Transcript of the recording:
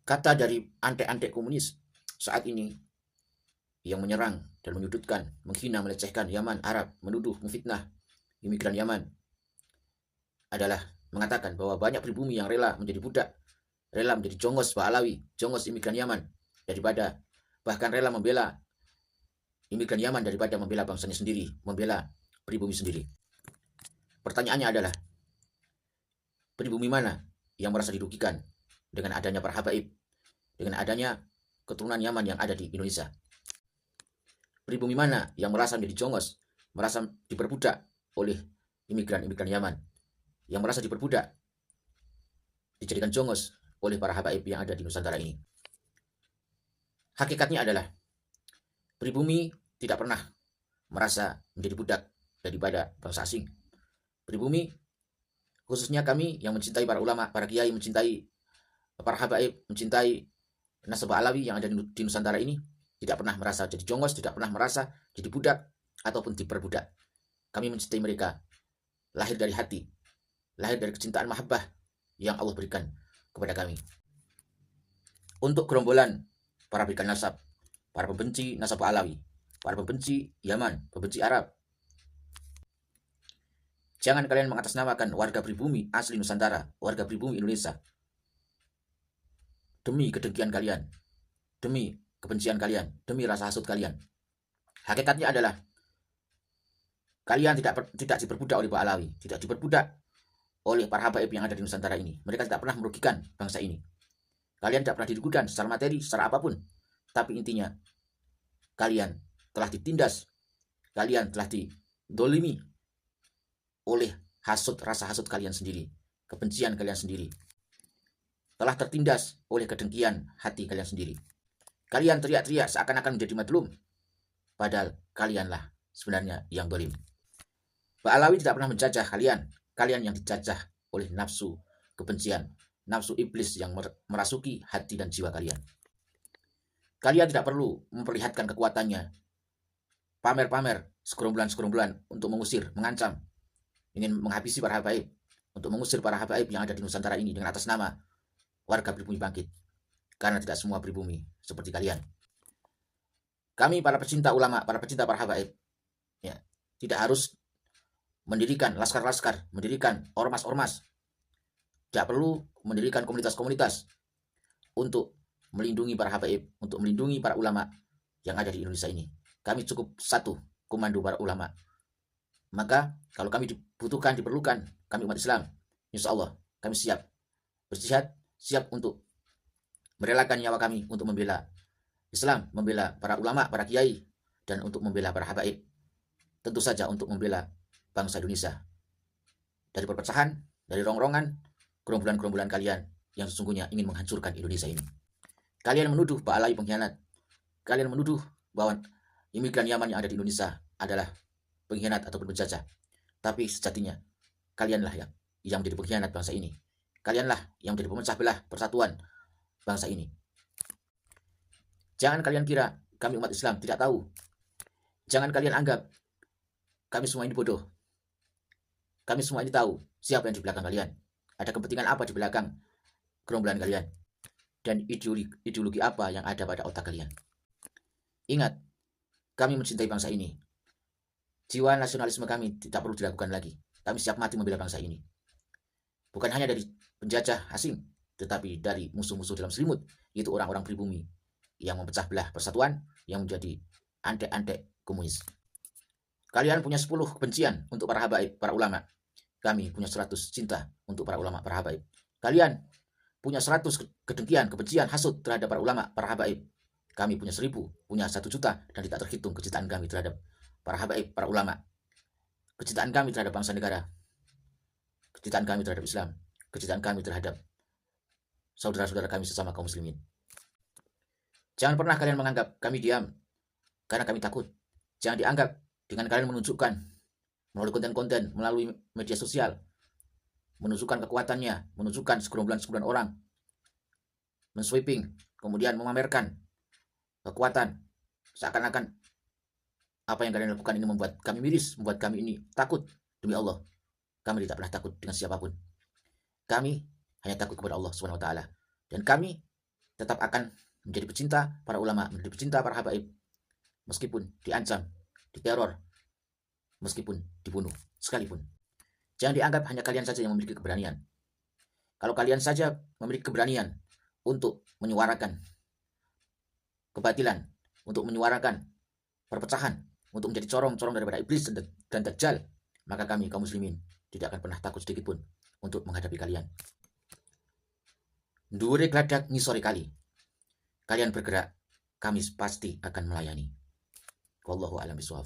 kata dari antek-antek komunis saat ini yang menyerang dan menyudutkan, menghina, melecehkan Yaman, Arab, menuduh, memfitnah imigran Yaman adalah mengatakan bahwa banyak pribumi yang rela menjadi budak, rela menjadi jongos Alawi, jongos imigran Yaman, daripada bahkan rela membela imigran Yaman daripada membela bangsanya sendiri, membela pribumi sendiri. Pertanyaannya adalah, pribumi mana yang merasa dirugikan dengan adanya para habaib, dengan adanya keturunan Yaman yang ada di Indonesia? Pribumi mana yang merasa menjadi jongos, merasa diperbudak oleh imigran-imigran Yaman, yang merasa diperbudak, dijadikan jongos oleh para habaib yang ada di Nusantara ini? Hakikatnya adalah, pribumi tidak pernah merasa menjadi budak daripada bangsa asing. Pribumi, khususnya kami yang mencintai para ulama, para kiai, mencintai para habaib, mencintai nasabah Alawi yang ada di Nusantara ini, tidak pernah merasa jadi jongos, tidak pernah merasa jadi budak ataupun diperbudak. Kami mencintai mereka lahir dari hati, lahir dari kecintaan mahabbah yang Allah berikan kepada kami. Untuk gerombolan para berikan nasab, para pembenci nasabah Alawi, para pembenci Yaman, pembenci Arab, jangan kalian mengatasnamakan warga pribumi asli Nusantara, warga pribumi Indonesia, demi kedengkian kalian, demi kebencian kalian, demi rasa hasut kalian. Hakikatnya adalah, kalian tidak diperbudak oleh Pak Alawi, tidak diperbudak oleh para habaib yang ada di Nusantara ini. Mereka tidak pernah merugikan bangsa ini. Kalian tidak pernah dirugikan secara materi, secara apapun. Tapi intinya, kalian telah ditindas, kalian telah didolimi oleh hasut, rasa hasut kalian sendiri, kebencian kalian sendiri, telah tertindas oleh kedengkian hati kalian sendiri. Kalian teriak-teriak seakan-akan menjadi madlum, padahal kalianlah sebenarnya yang dolim. Pak Alawi tidak pernah menjajah kalian, kalian yang dijajah oleh nafsu kebencian, nafsu iblis yang merasuki hati dan jiwa kalian. Kalian tidak perlu memperlihatkan kekuatannya, pamer-pamer segerombolan-segerombolan untuk mengusir, mengancam, ingin menghabisi para habaib, untuk mengusir para habaib yang ada di Nusantara ini dengan atas nama warga pribumi bangkit. Karena tidak semua pribumi seperti kalian. Kami para pecinta ulama, para pecinta para habaib, ya, tidak harus mendirikan laskar-laskar, mendirikan ormas-ormas, tidak perlu mendirikan komunitas-komunitas untuk melindungi para habaib, untuk melindungi para ulama yang ada di Indonesia ini. Kami cukup satu komando para ulama. Maka kalau kami dibutuhkan, diperlukan, kami umat Islam, insya Allah kami siap berjihad, siap untuk merelakan nyawa kami untuk membela Islam, membela para ulama, para kiai, dan untuk membela para habaib. Tentu saja untuk membela bangsa Indonesia dari perpecahan, dari rongrongan, gerombolan-gerombolan kalian yang sesungguhnya ingin menghancurkan Indonesia ini. Kalian menuduh Pak Alawi pengkhianat. Kalian menuduh bahwa imigran Yaman yang ada di Indonesia adalah pengkhianat ataupun penjajah. Tapi sejatinya, kalianlah yang menjadi pengkhianat bangsa ini. Kalianlah yang menjadi pemecah belah persatuan bangsa ini. Jangan kalian kira kami umat Islam tidak tahu. Jangan kalian anggap kami semua ini bodoh. Kami semua ini tahu siapa yang di belakang kalian. Ada kepentingan apa di belakang gerombolan kalian. Dan ideologi apa yang ada pada otak kalian. Ingat, kami mencintai bangsa ini. Jiwa nasionalisme kami tidak perlu diragukan lagi. Kami siap mati membela bangsa ini. Bukan hanya dari penjajah asing, tetapi dari musuh-musuh dalam selimut, yaitu orang-orang pribumi yang memecah belah persatuan, yang menjadi antek-antek komunis. Kalian punya 10 kebencian untuk para habaib, para ulama. Kami punya 100 cinta untuk para ulama, para habaib. Kalian punya 100 kedengkian, kebencian, hasut terhadap para ulama, para habaib. Kami punya 1000, punya 1 juta, dan tidak terhitung kecintaan kami terhadap para habaib, para ulama. Kecintaan kami terhadap bangsa negara, kecintaan kami terhadap Islam, kecintaan kami terhadap saudara-saudara kami sesama kaum muslimin. Jangan pernah kalian menganggap kami diam karena kami takut. Jangan dianggap dengan kalian menunjukkan melalui konten-konten, melalui media sosial, menunjukkan kekuatannya, menunjukkan segerombolan-segerombolan orang, mensweeping, kemudian memamerkan kekuatan, seakan-akan apa yang kalian lakukan ini membuat kami miris, membuat kami ini takut. Demi Allah, kami tidak pernah takut dengan siapapun. Kami hanya takut kepada Allah Subhanahu wa taala. Dan kami tetap akan menjadi pecinta para ulama, menjadi pecinta para habaib, meskipun diancam, diteror, meskipun dibunuh sekalipun. Jangan dianggap hanya kalian saja yang memiliki keberanian. Kalau kalian saja memiliki keberanian untuk menyuarakan kebatilan, untuk menyuarakan perpecahan, untuk menjadi corong-corong daripada iblis dan dajjal, maka kami kaum muslimin tidak akan pernah takut sedikit pun untuk menghadapi kalian. Dhuwure gladak ngisore kali. Kalian bergerak, kami pasti akan melayani. Wallahu a'lam bishawab.